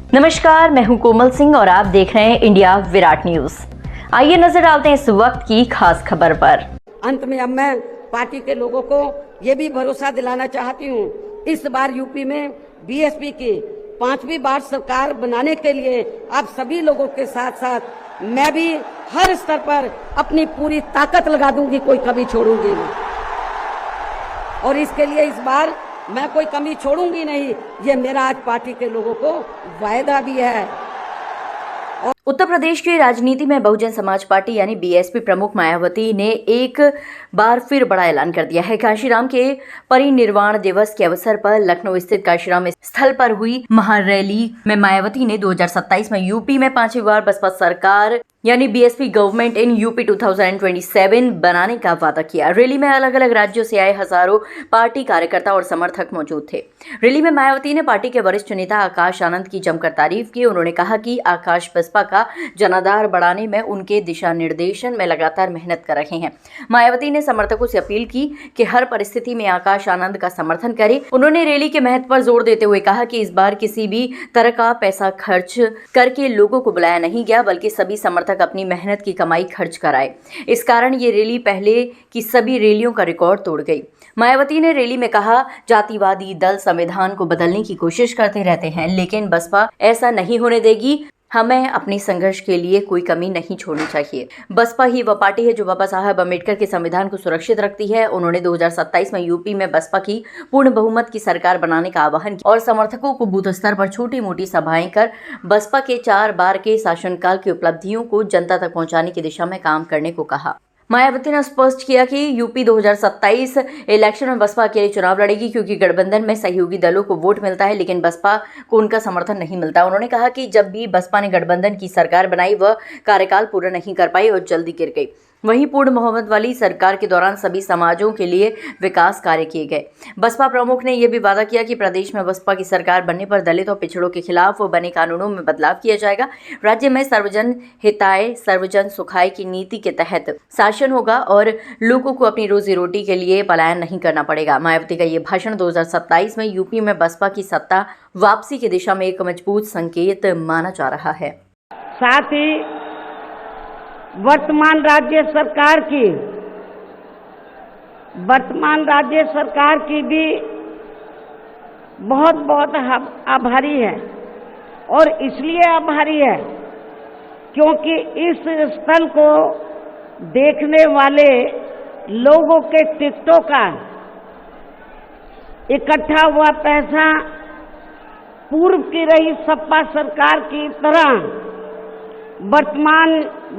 नमस्कार, मैं हूं कोमल सिंह और आप देख रहे हैं इंडिया विराट न्यूज। आइए नजर डालते हैं इस वक्त की खास खबर पर। अंत में अब मैं पार्टी के लोगों को ये भी भरोसा दिलाना चाहती हूँ, इस बार यूपी में बीएसपी की 5वीं बार सरकार बनाने के लिए आप सभी लोगों के साथ साथ मैं भी हर स्तर पर अपनी पूरी ताकत लगा दूंगी, कोई कमी छोड़ूंगी नहीं। और इसके लिए इस बार मैं कोई कमी छोड़ूंगी नहीं, ये मेरा आज पार्टी के लोगों को वायदा भी है। उत्तर प्रदेश की राजनीति में बहुजन समाज पार्टी यानी बीएसपी प्रमुख मायावती ने एक बार फिर बड़ा ऐलान कर दिया है। काशीराम के परिनिर्वाण दिवस के अवसर पर लखनऊ स्थित काशीराम स्थल पर हुई महारैली में मायावती ने 2027 में यूपी में 5वीं बार बसपा सरकार यानी बीएसपी गवर्नमेंट इन यूपी 2027 बनाने का वादा किया। रैली में अलग अलग राज्यों से आए हजारों पार्टी कार्यकर्ता और समर्थक मौजूद थे। रैली में मायावती ने पार्टी के वरिष्ठ नेता आकाश आनंद की जमकर तारीफ की। उन्होंने कहा कि आकाश बसपा का जनाधार बढ़ाने में उनके दिशा निर्देशन में लगातार मेहनत कर रहे हैं। मायावती ने समर्थकों से अपील की कि हर परिस्थिति में आकाश आनंद का समर्थन करें। उन्होंने रैली के महत्व पर जोर देते हुए कहा कि इस बार किसी भी तरह का पैसा खर्च करके लोगों को बुलाया नहीं गया, बल्कि सभी समर्थक अपनी मेहनत की कमाई खर्च कराए। इस कारण ये रैली पहले की सभी रैलियों का रिकॉर्ड तोड़ गई। मायावती ने रैली में कहा, जातिवादी दल संविधान को बदलने की कोशिश करते रहते हैं, लेकिन बसपा ऐसा नहीं होने देगी। हमें अपनी संघर्ष के लिए कोई कमी नहीं छोड़नी चाहिए। बसपा ही वह पार्टी है जो बाबा साहब अम्बेडकर के संविधान को सुरक्षित रखती है। उन्होंने 2027 में यूपी में बसपा की पूर्ण बहुमत की सरकार बनाने का आह्वान किया और समर्थकों को बूथ स्तर पर छोटी मोटी सभाएं कर बसपा के 4 बार के शासनकाल की उपलब्धियों को जनता तक पहुंचाने की दिशा में काम करने को कहा। मायावती ने स्पष्ट किया कि यूपी 2027 इलेक्शन में बसपा अकेले चुनाव लड़ेगी, क्योंकि गठबंधन में सहयोगी दलों को वोट मिलता है, लेकिन बसपा को उनका समर्थन नहीं मिलता। उन्होंने कहा कि जब भी बसपा ने गठबंधन की सरकार बनाई, वह कार्यकाल पूरा नहीं कर पाई और जल्दी गिर गई। वहीं पूर्ण बहुमत वाली सरकार के दौरान सभी समाजों के लिए विकास कार्य किए गए। बसपा प्रमुख ने यह भी वादा किया कि प्रदेश में बसपा की सरकार बनने पर दलित और पिछड़ों के खिलाफ बने कानूनों में बदलाव किया जाएगा। राज्य में सर्वजन हिताय सर्वजन सुखाय की नीति के तहत शासन होगा और लोगों को अपनी रोजी रोटी के लिए पलायन नहीं करना पड़ेगा। मायावती का ये भाषण 2027 में यूपी में बसपा की सत्ता वापसी की दिशा में एक मजबूत संकेत माना जा रहा है। साथ ही वर्तमान राज्य सरकार की भी बहुत बहुत आभारी है, और इसलिए आभारी है क्योंकि इस स्थल को देखने वाले लोगों के टिकटों का इकट्ठा हुआ पैसा पूर्व की रही सपा सरकार की तरह वर्तमान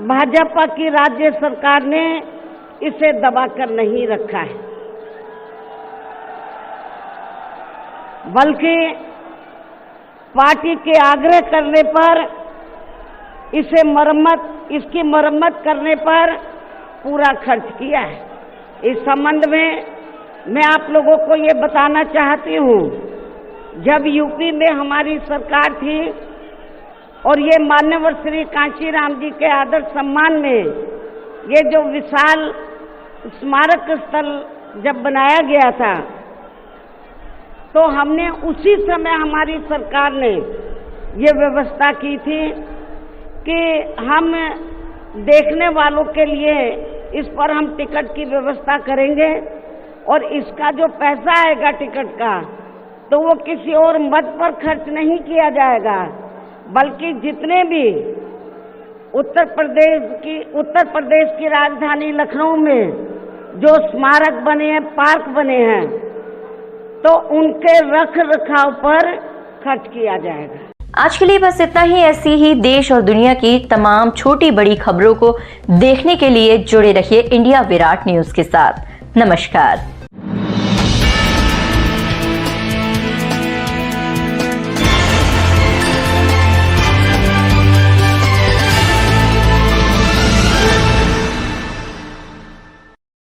भाजपा की राज्य सरकार ने इसे दबाकर नहीं रखा है, बल्कि पार्टी के आग्रह करने पर इसकी मरम्मत करने पर पूरा खर्च किया है। इस संबंध में मैं आप लोगों को ये बताना चाहती हूँ, जब यूपी में हमारी सरकार थी और ये मान्यवर श्री कांशीराम जी के आदर सम्मान में ये जो विशाल स्मारक स्थल जब बनाया गया था, तो हमने उसी समय हमारी सरकार ने ये व्यवस्था की थी कि हम देखने वालों के लिए इस पर हम टिकट की व्यवस्था करेंगे, और इसका जो पैसा आएगा टिकट का, तो वो किसी और मद पर खर्च नहीं किया जाएगा, बल्कि जितने भी उत्तर प्रदेश की राजधानी लखनऊ में जो स्मारक बने हैं, पार्क बने हैं, तो उनके रख रखाव पर खर्च किया जाएगा। आज के लिए बस इतना ही। ऐसी ही देश और दुनिया की तमाम छोटी बड़ी खबरों को देखने के लिए जुड़े रहिए इंडिया विराट न्यूज के साथ। नमस्कार।